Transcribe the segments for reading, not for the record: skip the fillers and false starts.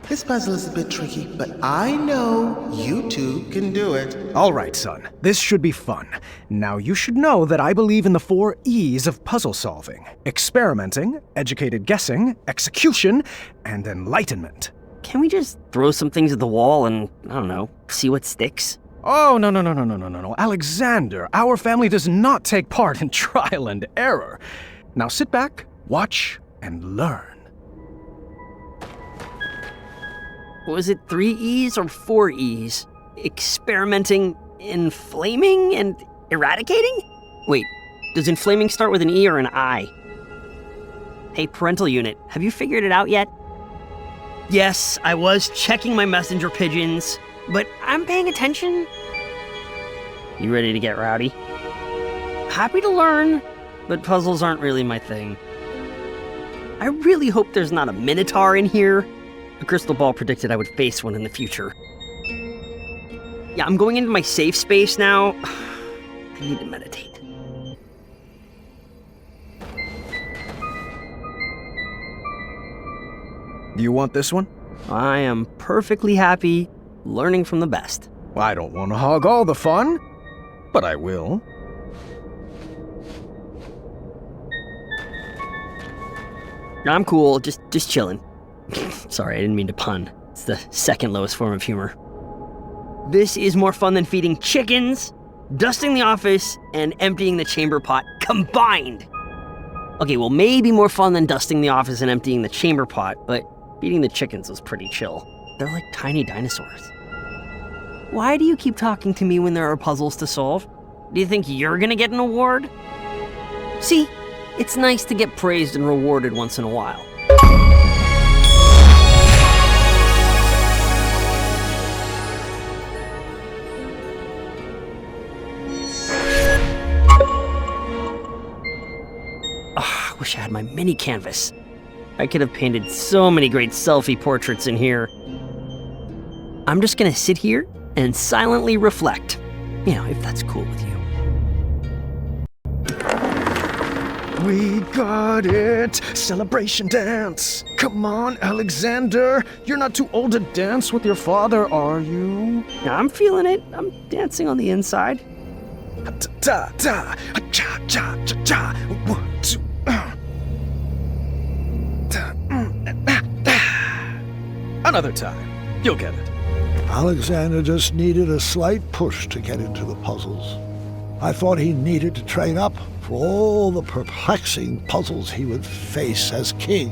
This puzzle is a bit tricky, but I know you two can do it. All right, son. This should be fun. Now, you should know that I believe in the 4 E's of puzzle solving: experimenting, educated guessing, execution, and enlightenment. Can we just throw some things at the wall and, I don't know, see what sticks? Oh, no. Alexander, our family does not take part in trial and error. Now sit back, watch, and learn. Was it 3 E's or 4 E's? Experimenting, inflaming, and eradicating? Wait, does inflaming start with an E or an I? Hey, parental unit, have you figured it out yet? Yes, I was checking my messenger pigeons, but I'm paying attention. You ready to get rowdy? Happy to learn, but puzzles aren't really my thing. I really hope there's not a minotaur in here. A crystal ball predicted I would face one in the future. Yeah, I'm going into my safe space now. I need to meditate. You want this one? I am perfectly happy learning from the best. I don't want to hog all the fun, but I will. I'm cool, just chilling. Sorry, I didn't mean to pun. It's the second lowest form of humor. This is more fun than feeding chickens, dusting the office, and emptying the chamber pot combined. Okay, well, maybe more fun than dusting the office and emptying the chamber pot, but feeding the chickens was pretty chill. They're like tiny dinosaurs. Why do you keep talking to me when there are puzzles to solve? Do you think you're gonna get an award? See, it's nice to get praised and rewarded once in a while. I wish I had my mini canvas. I could have painted so many great selfie portraits in here. I'm just gonna sit here and silently reflect. You know, if that's cool with you. We got it! Celebration dance! Come on, Alexander! You're not too old to dance with your father, are you? I'm feeling it. I'm dancing on the inside. Ta-ta-ta! Cha-cha-cha-cha! 1, 2... Another time. You'll get it. Alexander just needed a slight push to get into the puzzles. I thought he needed to train up for all the perplexing puzzles he would face as king.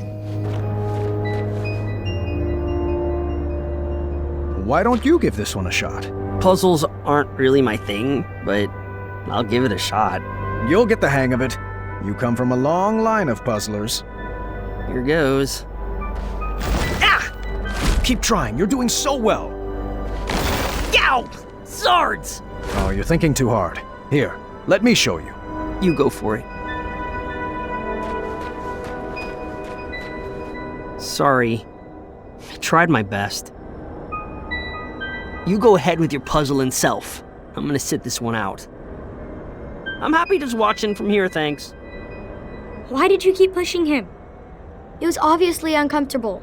Why don't you give this one a shot? Puzzles aren't really my thing, but I'll give it a shot. You'll get the hang of it. You come from a long line of puzzlers. Here goes. Keep trying. You're doing so well. Yow! Swords! Oh, you're thinking too hard. Here, let me show you. You go for it. Sorry. I tried my best. You go ahead with your puzzling self. I'm gonna sit this one out. I'm happy just watching from here, thanks. Why did you keep pushing him? It was obviously uncomfortable.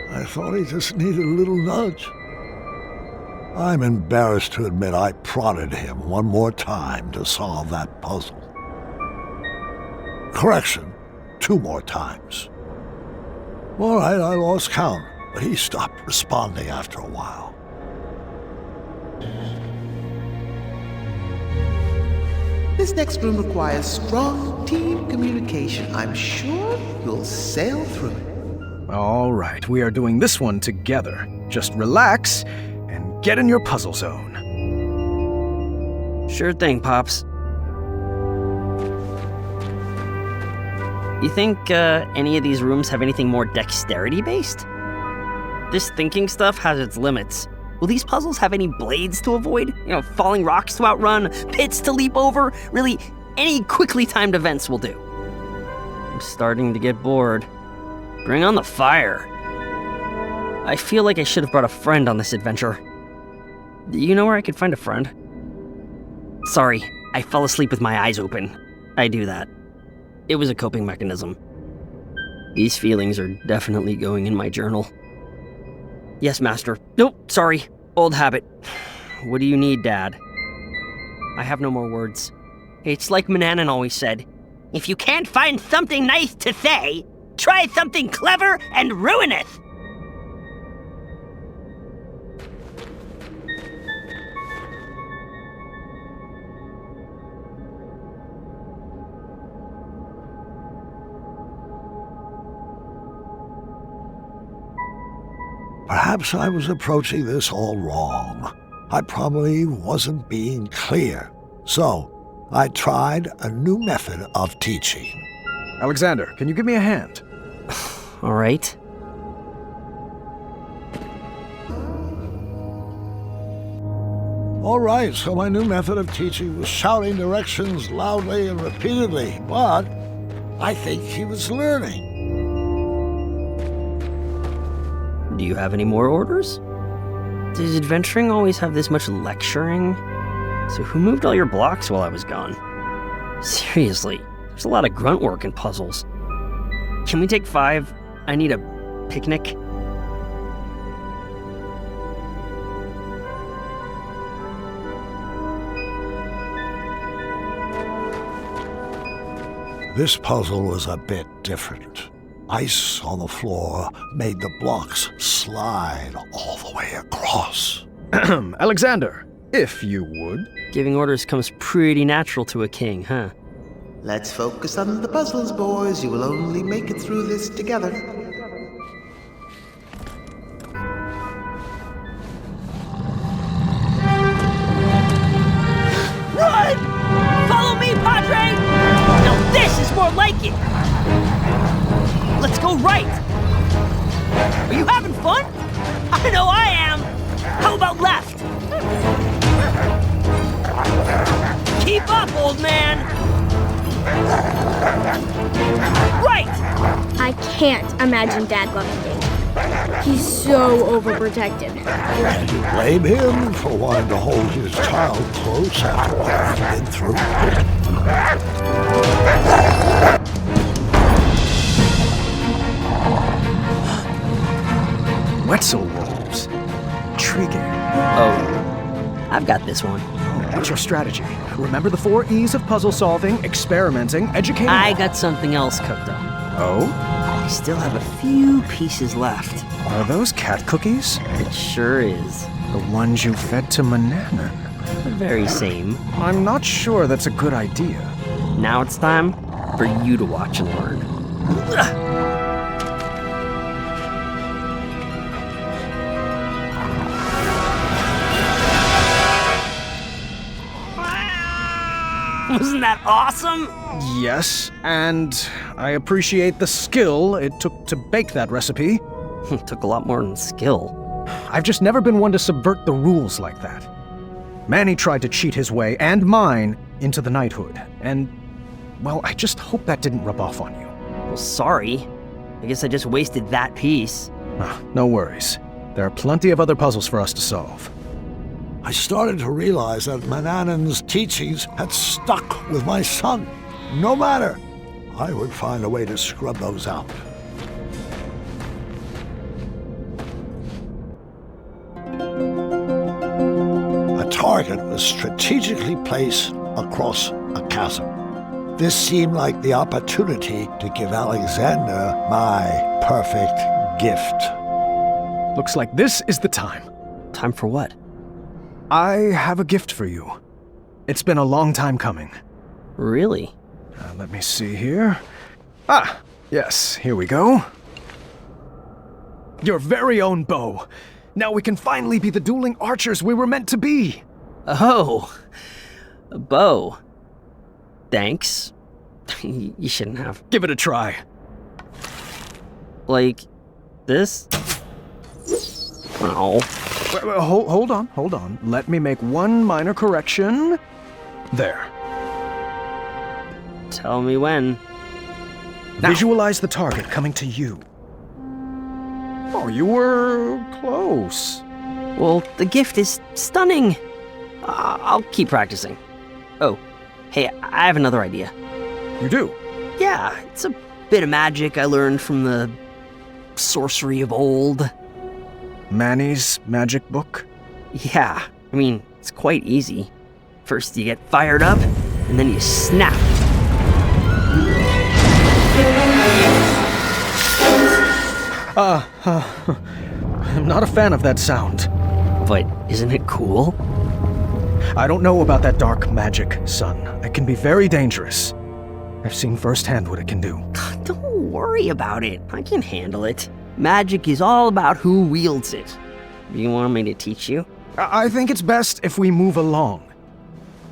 I thought he just needed a little nudge. I'm embarrassed to admit I prodded him one more time to solve that puzzle. Correction, 2 more times. All right, I lost count, but he stopped responding after a while. This next room requires strong team communication. I'm sure you'll sail through it. All right, we are doing this one together. Just relax and get in your puzzle zone. Sure thing, Pops. You think any of these rooms have anything more dexterity-based? This thinking stuff has its limits. Will these puzzles have any blades to avoid? You know, falling rocks to outrun, pits to leap over? Really, any quickly timed events will do. I'm starting to get bored. Bring on the fire. I feel like I should have brought a friend on this adventure. Do you know where I could find a friend? Sorry, I fell asleep with my eyes open. I do that. It was a coping mechanism. These feelings are definitely going in my journal. Yes, Master. Nope, sorry. Old habit. What do you need, Dad? I have no more words. It's like Manannan always said. If you can't find something nice to say, try something clever and ruineth. Perhaps I was approaching this all wrong. I probably wasn't being clear. So, I tried a new method of teaching. Alexander, can you give me a hand? All right. All right, so my new method of teaching was shouting directions loudly and repeatedly, but I think he was learning. Do you have any more orders? Does adventuring always have this much lecturing? So who moved all your blocks while I was gone? Seriously, there's a lot of grunt work in puzzles. Can we take 5? I need a picnic. This puzzle was a bit different. Ice on the floor made the blocks slide all the way across. Alexander, if you would. Giving orders comes pretty natural to a king, huh? Let's focus on the puzzles, boys. You will only make it through this together. Run! Follow me, Padre! Now this is more like it! Let's go right! Are you having fun? I know I am! How about left? Keep up, old man! Right! I can't imagine Dad loving me. He's so overprotective. And you blame him for wanting to hold his child close after what he's been through? Wetzel wolves. Intriguing. Oh, I've got this one. What's your strategy? Remember the 4 E's of puzzle solving, experimenting, educating... I got something else cooked up. Oh? I still have a few pieces left. Are those cat cookies? It sure is. The ones you fed to Manannan? The very same. I'm not sure that's a good idea. Now it's time for you to watch and learn. Wasn't that awesome? Yes, and I appreciate the skill it took to bake that recipe. It took a lot more than skill. I've just never been one to subvert the rules like that. Manny tried to cheat his way, and mine, into the knighthood, and, well, I just hope that didn't rub off on you. Well, sorry. I guess I just wasted that piece. No worries. There are plenty of other puzzles for us to solve. I started to realize that Manannan's teachings had stuck with my son. No matter, I would find a way to scrub those out. A target was strategically placed across a chasm. This seemed like the opportunity to give Alexander my perfect gift. Looks like this is the time. Time for what? I have a gift for you. It's been a long time coming. Really? Let me see here. Ah, yes, here we go. Your very own bow. Now we can finally be the dueling archers we were meant to be. Oh, a bow. Thanks. You shouldn't have. Give it a try. Like this? Oh. Wait, hold on. Let me make one minor correction. There. Tell me when. Now. Visualize the target coming to you. Oh, you were close. Well, the gift is stunning. I'll keep practicing. Oh, hey, I have another idea. You do? Yeah, it's a bit of magic I learned from the sorcery of old. Manny's magic book? Yeah, I mean, it's quite easy. First you get fired up, and then you snap. I'm not a fan of that sound. But isn't it cool? I don't know about that dark magic, son. It can be very dangerous. I've seen firsthand what it can do. Don't worry about it. I can handle it. Magic is all about who wields it. Do you want me to teach you? I think it's best if we move along.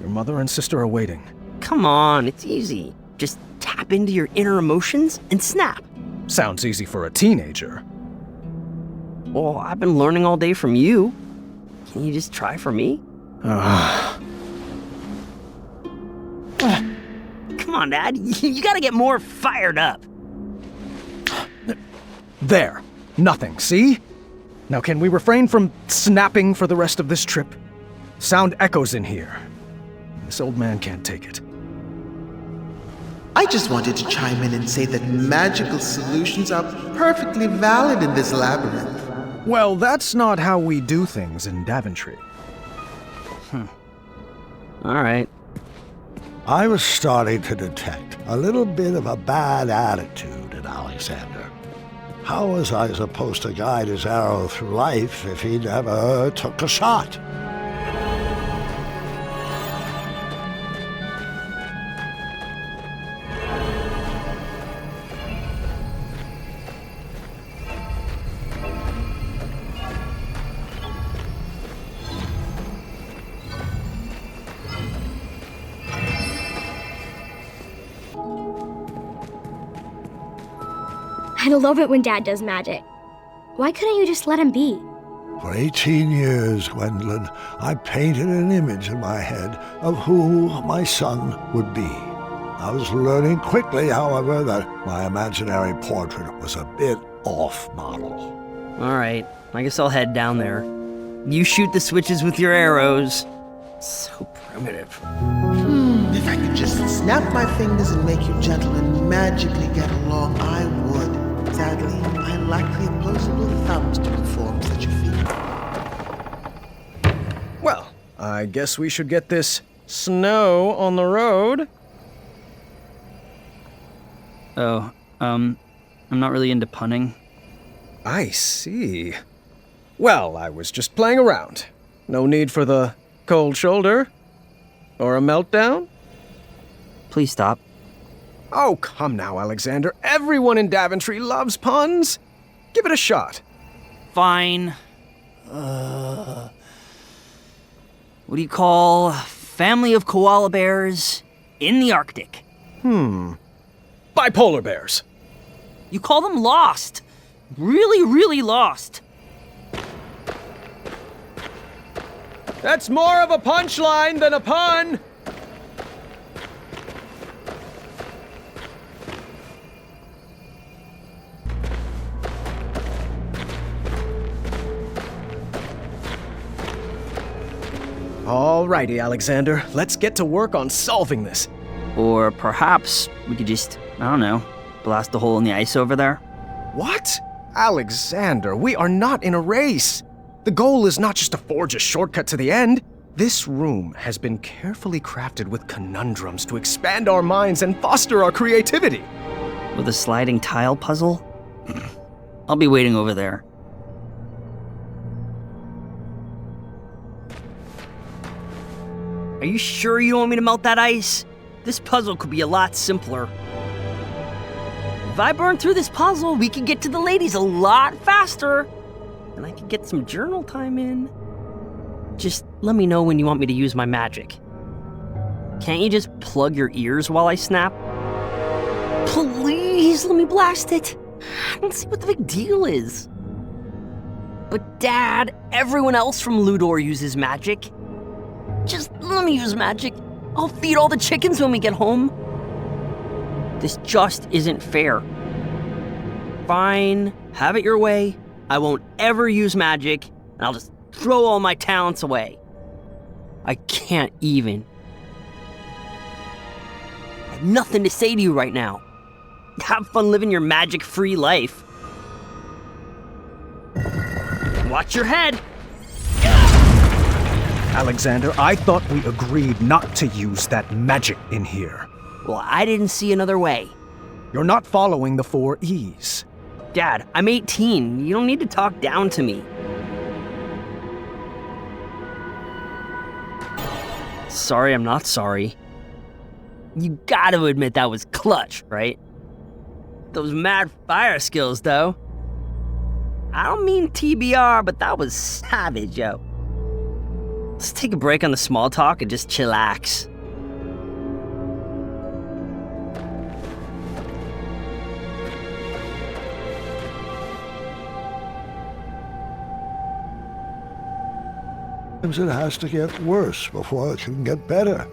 Your mother and sister are waiting. Come on, it's easy. Just tap into your inner emotions and snap. Sounds easy for a teenager. Well, I've been learning all day from you. Can you just try for me? Come on, Dad. You gotta get more fired up. There. Nothing, see? Now can we refrain from snapping for the rest of this trip? Sound echoes in here. This old man can't take it. I just wanted to chime in and say that magical solutions are perfectly valid in this labyrinth. Well, that's not how we do things in Daventry. All right. I was starting to detect a little bit of a bad attitude in Alexander. How was I supposed to guide his arrow through life if he never took a shot? I love it when Dad does magic. Why couldn't you just let him be? For 18 years, Gwendolyn, I painted an image in my head of who my son would be. I was learning quickly, however, that my imaginary portrait was a bit off model. All right. I guess I'll head down there. You shoot the switches with your arrows. So primitive. If I could just snap my fingers and make you gentlemen magically get along, I would. Sadly, I lack the opposable thumbs to perform such a feat. Well, I guess we should get this snow on the road. Oh, I'm not really into punning. I see. Well, I was just playing around. No need for the cold shoulder. Or a meltdown? Please stop. Oh, come now, Alexander. Everyone in Daventry loves puns. Give it a shot. Fine. What do you call family of koala bears in the Arctic? Bipolar bears. You call them lost. Really, really lost. That's more of a punchline than a pun. Alrighty, Alexander. Let's get to work on solving this. Or perhaps we could just, I don't know, blast a hole in the ice over there? What? Alexander, we are not in a race. The goal is not just to forge a shortcut to the end. This room has been carefully crafted with conundrums to expand our minds and foster our creativity. With a sliding tile puzzle? I'll be waiting over there. Are you sure you don't want me to melt that ice? This puzzle could be a lot simpler. If I burn through this puzzle, we could get to the ladies a lot faster. And I could get some journal time in. Just let me know when you want me to use my magic. Can't you just plug your ears while I snap? Please let me blast it. I don't see what the big deal is. But Dad, everyone else from Ludor uses magic. Just let me use magic. I'll feed all the chickens when we get home. This just isn't fair. Fine, have it your way. I won't ever use magic, and I'll just throw all my talents away. I can't even. I have nothing to say to you right now. Have fun living your magic-free life. Watch your head! Alexander, I thought we agreed not to use that magic in here. Well, I didn't see another way. You're not following the 4 E's. Dad, I'm 18. You don't need to talk down to me. Sorry, I'm not sorry. You gotta admit that was clutch, right? Those mad fire skills, though. I don't mean TBR, but that was savage, yo. Let's take a break on the small talk and just chillax. It has to get worse before it can get better.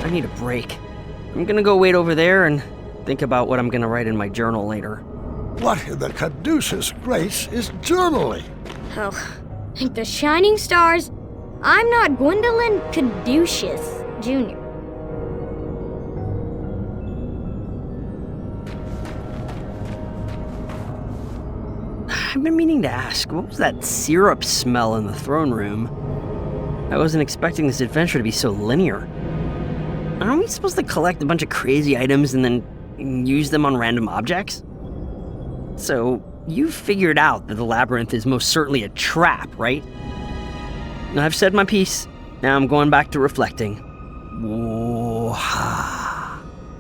I need a break. I'm gonna go wait over there and think about what I'm gonna write in my journal later. What in the caduceus grace is journaling? Oh, like the shining stars, I'm not Gwendolyn Caduceus Jr. I've been meaning to ask, what was that syrup smell in the throne room? I wasn't expecting this adventure to be so linear. Aren't we supposed to collect a bunch of crazy items and then use them on random objects? So, you figured out that the labyrinth is most certainly a trap, right? I've said my piece. Now I'm going back to reflecting. Whoa-ha.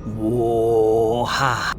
Whoa-ha.